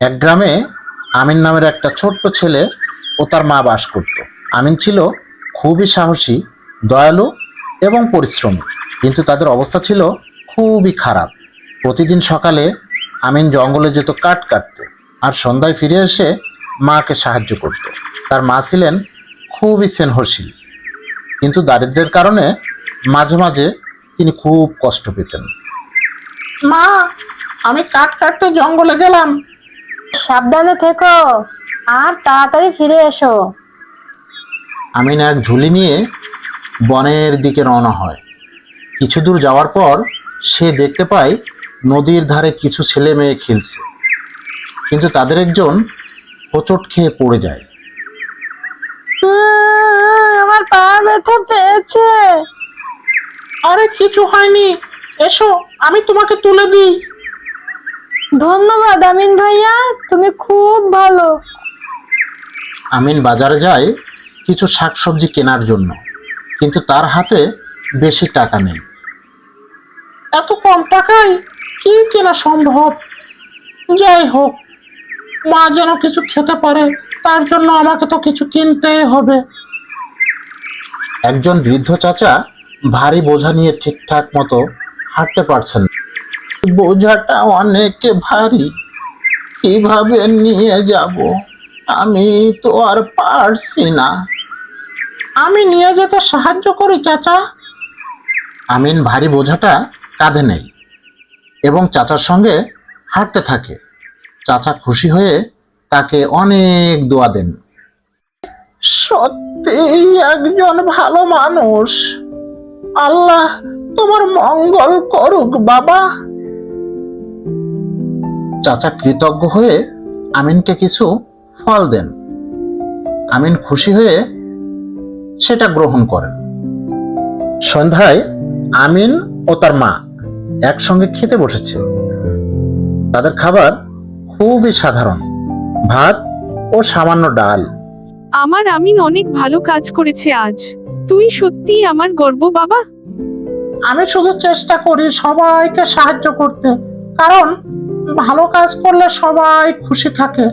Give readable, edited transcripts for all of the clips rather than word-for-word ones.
এক গ্রামে আমিন নামের একটা ছোট্ট ছেলে ও তার মা বাস করত। আমিন ছিল খুবই সাহসী, দয়ালু এবং পরিশ্রমী, কিন্তু তাদের অবস্থা ছিল খুবই খারাপ। প্রতিদিন সকালে আমিন জঙ্গলে যেত কাঠ কাটতে, আর সন্ধ্যায় ফিরে এসে মাকে সাহায্য করত। তার মা ছিলেন খুবই স্নেহশীল, কিন্তু দারিদ্র্যের কারণে মাঝে মাঝে তিনি খুব কষ্ট পেতেন। মা, আমি কাঠ কাটতে জঙ্গলে গেলাম। সাবধানে থেকো আর তাড়াতাড়ি ফিরে এসো। আমিন এক ঝুলি নিয়ে বনের দিকে রওনা হয়। কিছু দূর যাওয়ার পর সে দেখতে পায় নদীর ধারে কিছু ছেলে মেয়ে খেলছে, কিন্তু তাদের একজন হোঁচট খেয়ে পড়ে যায়। আমার পা ব্যথা পেয়েছে। আরে কিছু হয়নি, এসো আমি তোমাকে তুলে দিই। ধন্যবাদ আমিন ভাইয়া, তুমি খুব ভালো। আমিন বাজারে যায় কিছু শাকসবজি কেনার জন্য, কিন্তু তার হাতে বেশি টাকা নেই। এত কম টাকায় কি কেনা সম্ভব? যাই হোক, মা যেন কিছু খেতে পারে, তার জন্য আমাকে তো কিছু কিনতেই হবে। একজন বৃদ্ধ চাচা ভারী বোঝা নিয়ে ঠিকঠাক মতো হাঁটতে পারছেন না। বোঝাটা অনেক ভারী, কিভাবে নিয়ে যাব? আমি তো আর পারছি না। আমি নিয়ে যেতে সাহায্য করি চাচা। আমিন ভারী বোঝাটা কাঁধে নেয় এবং চাচার সঙ্গে হাঁটতে থাকে। চাচা খুশি হয়ে তাকে অনেক দোয়া দেন। সত্যিই একজন ভালো মানুষ। আল্লাহ তোমার মঙ্গল করুক বাবা। চাচা কৃতজ্ঞ হয়ে আমিনকে কিছু ফল দেন। আমিন খুশি হয়ে সেটা গ্রহণ করেন। সন্ধ্যায় আমিন ও তার মা একসঙ্গে খেতে বসেছে। তাদের খাবার খুবই সাধারণ, ভাত ও সামান্য ডাল। আমার আমিন অনেক ভালো কাজ করেছে আজ। তুই সত্যিই আমার গর্ব বাবা। আমি শুধু চেষ্টা করি সবাইকে সাহায্য করতে, কারণ ভালো কাজ করলে সবাই খুশি থাকে।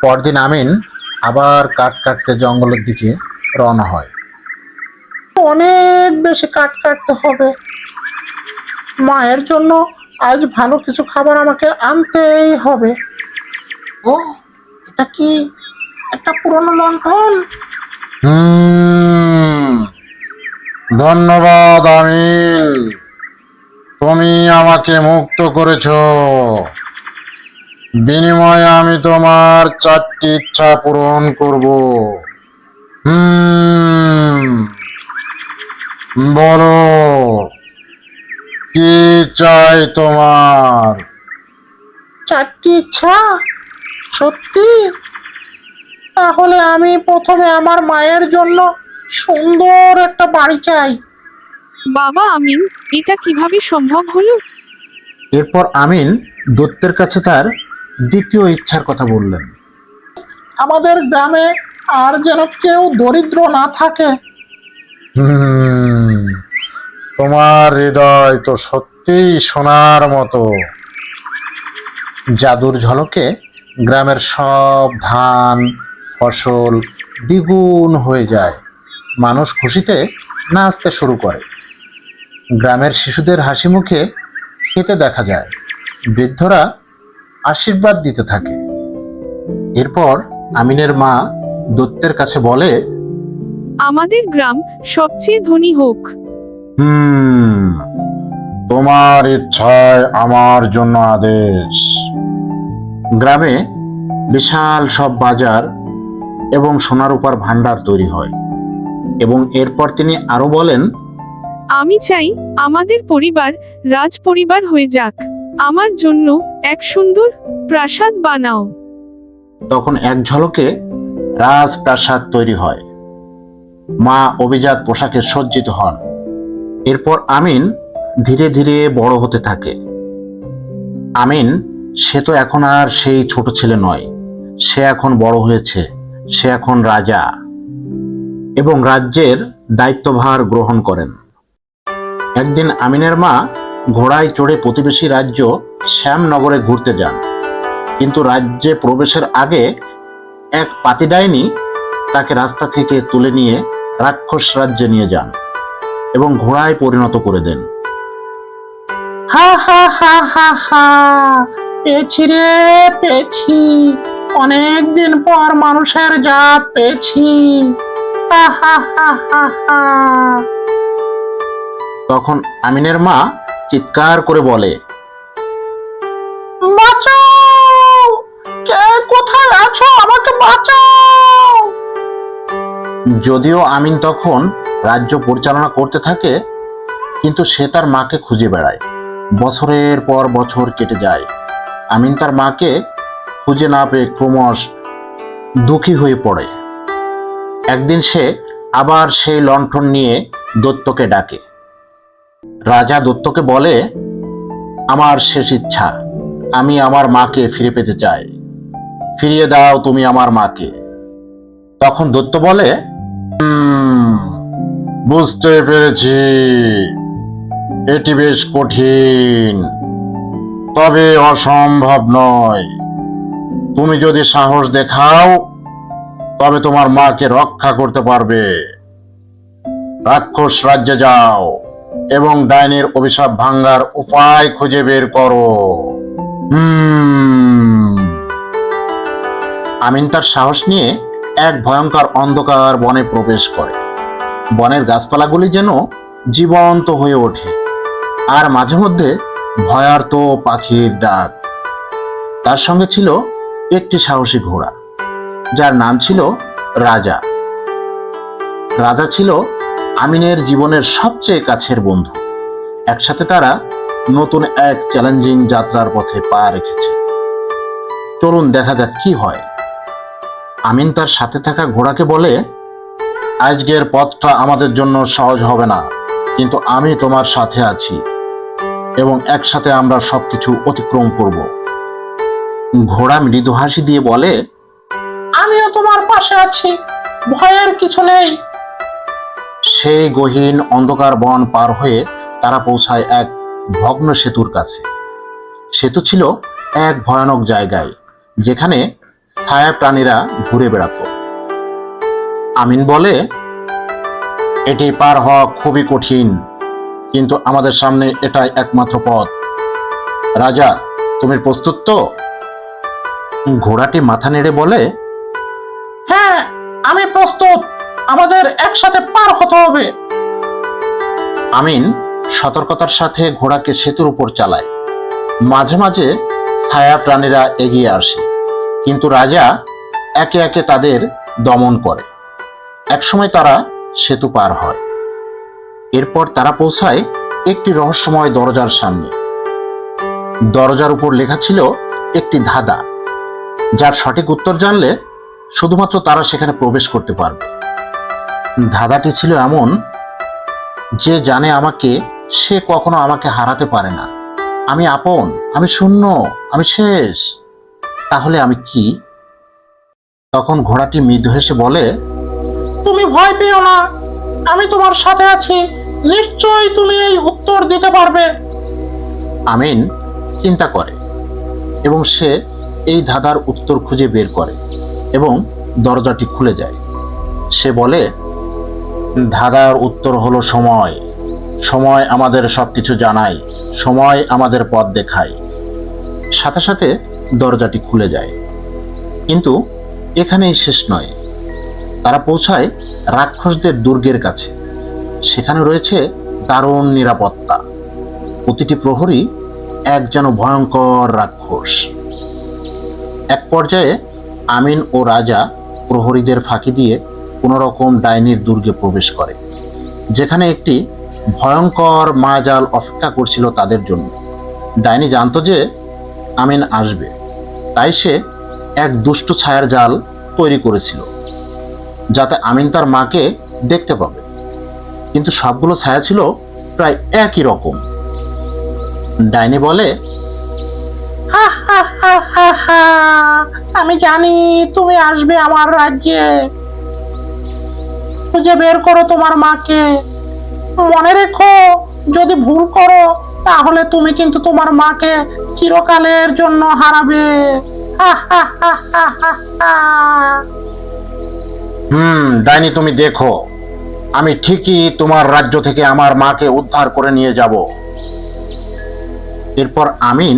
পরদিন আমিন আবার কাঠ কাটতে জঙ্গলের দিকে রওনা হয়। অনেক বেশি কাঠ কাটতে হবে, মায়ের জন্য আজ ভালো কিছু খাবার আমাকে আনতেই হবে। ও, এটা কি একটা পুরনো লণ্ঠন? ধন্যবাদ আমিন, তুমি আমাকে মুক্ত করেছো। বিনিময়ে আমি তোমার 4টি ইচ্ছা পূরণ করব। বলো, কি চাই তোমার? 4টি ইচ্ছা? সত্যি? তাহলে আমি প্রথমে আমার মায়ের জন্য সুন্দর একটা বাড়ি চাই। বাবা আমিন, এটা কিভাবে সম্ভব হলো? এরপর আমিন দৈত্যের কাছে তার দ্বিতীয় ইচ্ছার কথা বললেন। আমাদের গ্রামে আর যেন কেউ দরিদ্র না থাকে। তোমার হৃদয় তো সত্যিই সোনার মতো। জাদুর ঝলকে গ্রামের সব ধান ফসল দ্বিগুণ হয়ে যায়। মানুষ খুশিতে নাচতে শুরু করে। গ্রামের শিশুদের হাসি মুখে খেতে দেখা যায়। বৃদ্ধরা আশীর্বাদ দিতে থাকে। এরপর আমিনের মা দৈত্যের কাছে বলে, আমাদের গ্রাম সবচেয়ে ধনী হোক। তোমার ইচ্ছায় আমার জন্য আদেশ। গ্রামে বিশাল সব বাজার এবং সোনারূপার ভান্ডার তৈরি হয়। এবং এরপর তিনি আরো বলেন, আমি চাই আমাদের পরিবার রাজ পরিবার হয়ে যাক। আমার জন্য এক সুন্দর প্রাসাদ বানাও। তখন এক ঝলকে রাজপ্রাসাদ তৈরি হয়। মা অভিজাত পোশাকে সজ্জিত হন। এরপর আমিন ধীরে ধীরে বড় হতে থাকে। আমিন সে তো এখন আর সেই ছোট ছেলে নয়, সে এখন বড় হয়েছে। সে এখন রাজা এবং রাজ্যের দায়িত্বভার গ্রহণ করেন। একদিন আমিনের মা ঘোড়ায় চড়ে প্রতিবেশী রাজ্য শ্যামনগরে ঘুরতে যান। কিন্তু রাজ্যে প্রবেশের আগে এক পাতি ডাইনি তাকে রাস্তা থেকে তুলে নিয়ে রাক্ষস রাজ্যে নিয়ে যান এবং ঘোড়ায় পরিণত করে দেন। হা হা হা হা হা, পেয়েছি রে পেয়েছি, অনেকদিন পর মানুষের জাত পেয়েছি। হা হা হা হা হা। তখন আমিনের মা চিৎকার করে বলে, বাঁচাও, কে কোথায় আছো, আমাকে বাঁচাও। যদিও আমিন তখন রাজ্য পরিচালনা করতে থাকে, কিন্তু সে তার মাকে খুঁজে বেড়ায়। বছরের পর বছর কেটে যায়। আমিন তার মাকে খুঁজে না পেয়ে ক্রমশ দুঃখী হয়ে পড়ে। একদিন সে আবার সেই লণ্ঠন নিয়ে দৈত্যকে ডাকে। রাজা দৈত্যকে বলে, আমার শেষ ইচ্ছা, আমি আমার মাকে ফিরে পেতে চাই, ফিরিয়ে দাও তুমি আমার মাকে। তখন দৈত্য বলে, বুঝতে পেরেছি, এটি বেশ কঠিন, তবে অসম্ভব নয়। তুমি যদি সাহস দেখাও তবে তোমার মাকে রক্ষা করতে পারবে। রাক্ষস রাজ্যে যাও এবং ডাইনির অভিশাপ ভাঙার উপায় খুঁজে বের করো। আমিন তার সাহস নিয়ে এক ভয়ঙ্কর অন্ধকার বনে প্রবেশ করে। বনের গাছপালাগুলি যেন জীবন্ত হয়ে ওঠে, আর মাঝে মধ্যে ভয়ার্ত পাখির ডাক। তার সঙ্গে ছিল একটি সাহসী ঘোড়া, যার নাম ছিল রাজা। রাজা ছিল আমিনের জীবনের সবচেয়ে কাছের বন্ধু। একসাথে তারা নতুন এক চ্যালেঞ্জিং যাত্রার পথে পা রেখেছে। চলুন দেখা যাক কি হয়। আমিন তার সাথে থাকা ঘোড়াকে বলে, আজকের পথটা আমাদের জন্য সহজ হবে না, কিন্তু আমি তোমার সাথে আছি এবং একসাথে আমরা সবকিছু অতিক্রম করব। ঘোড়া মৃদু হাসি দিয়ে বলে, আমিও তোমার পাশে আছি, ভয়ের কিছু নেই। সেই গহীন অন্ধকার বন পার হয়ে তারা পৌঁছায় এক ভগ্ন সেতুর কাছে। সেতু ছিল এক ভয়ানক জায়গায়, যেখানে ছায়া প্রাণীরা ঘুরে বেড়াত। আমিন বলে, এটি পার হওয়া খুবই কঠিন, কিন্তু আমাদের সামনে এটাই একমাত্র পথ। রাজা, তুমি প্রস্তুত তো? ঘোড়াটি মাথা নেড়ে বলে, হ্যাঁ, আমি প্রস্তুত, আমাদের একসাথে পার হতে হবে। আমিন সতর্কতার সাথে ঘোড়াকে সেতুর উপর চালায়। মাঝে মাঝে ছায়া প্রাণীরা এগিয়ে আসে, কিন্তু রাজা একে একে তাদের দমন করে। একসময় তারা সেতু পার হয়। এরপর তারা পৌঁছায় একটি রহস্যময় দরজার সামনে। দরজার উপর লেখা ছিল একটি ধাঁধা, যার সঠিক উত্তর জানলে শুধুমাত্র তারা সেখানে প্রবেশ করতে পারবে। ধাঁধাটি ছিল এমন, যে জানে আমাকে সে কখনো আমাকে হারাতে পারে না। আমি আপন, আমি শূন্য, আমি শেষ। তাহলে আমি কি? তখন ঘোড়াটি মৃদু হেসে বলে, তুমি ভয় পেও না, আমি তোমার সাথে আছি, নিশ্চয়ই তুমি এই উত্তর দিতে পারবে। আমিন চিন্তা করে এবং সে এই ধাঁধার উত্তর খুঁজে বের করে এবং দরজাটি খুলে যায়। সে বলে, ধাঁধার উত্তর হলো সময়। সময় আমাদের সবকিছু জানায়, সময় আমাদের পথ দেখায়। সাথে সাথে দরজাটি খুলে যায়। কিন্তু এখানেই শেষ নয়। তারা পৌঁছায় রাক্ষসদের দুর্গের কাছে। সেখানে রয়েছে দারুণ নিরাপত্তা। প্রতিটি প্রহরী এক যেন ভয়ঙ্কর রাক্ষস। এক পর্যায়ে আমিন ও রাজা প্রহরীদের ফাঁকি দিয়ে কোনোরকম ডাইনির দুর্গে প্রবেশ করে, যেখানে একটি ভয়ঙ্কর মায়াজাল অপেক্ষা করছিল তাদের জন্য। ডাইনি জানতো যে আমিন আসবে, তাই সে এক দুষ্ট ছায়ার জাল তৈরি করেছিল, যাতে আমিন তার মাকে দেখতে পাবে। কিন্তু সবগুলো ছায়া ছিল প্রায় একই রকম। ডাইনি বলে, হা হা হা হা হা, আমি জানি তুমি আসবে আমার রাজ্যে। খুঁজে বের করো তোমার মাকে। মনে রেখো, যদি ভুল করো তাহলে তুমি কিন্তু তোমার মাকে চিরকালের জন্য হারাবে। হা হা হা হা হা হা। ডাইনি, তুমি দেখো, আমি ঠিকই তোমার রাজ্য থেকে আমার মাকে উদ্ধার করে নিয়ে যাব। এরপর আমিন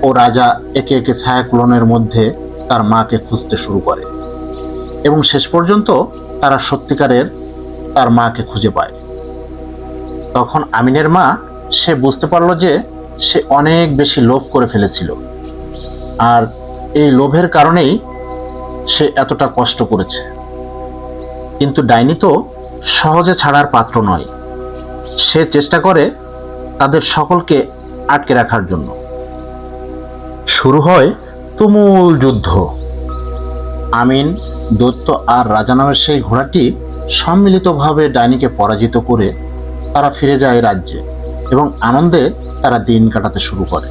ও রাজা একে একে ছায়াক্লোনের মধ্যে তার মাকে খুঁজতে শুরু করে এবং শেষ পর্যন্ত তারা সত্যিকারের তার মাকে খুঁজে পায়। তখন আমিনের মা সে বুঝতে পারলো যে সে অনেক বেশি লোভ করে ফেলেছিল, আর এই লোভের কারণেই সে এতটা কষ্ট করেছে। কিন্তু ডাইনি তো সহজে ছাড়ার পাত্র নয়। সে চেষ্টা করে তাদের সকলকে আটকে রাখার জন্য। শুরু হয় তুমুল যুদ্ধ। আমিন, দৈত্য আর রাজা নামের সেই ঘোড়াটি সম্মিলিতভাবে ডাইনিকে পরাজিত করে তারা ফিরে যায় রাজ্যে এবং আনন্দে তারা দিন কাটাতে শুরু করে।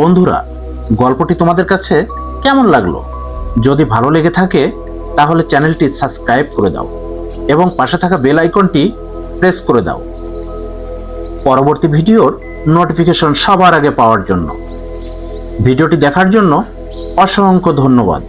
বন্ধুরা, গল্পটি তোমাদের কাছে কেমন লাগলো? যদি ভালো লেগে থাকে তাহলে চ্যানেলটি সাবস্ক্রাইব করে দাও এবং পাশে থাকা বেল আইকনটি প্রেস করে দাও পরবর্তী ভিডিওর নোটিফিকেশন সবার আগে পাওয়ার জন্য। ভিডিওটি দেখার জন্য অসংখ্য ধন্যবাদ।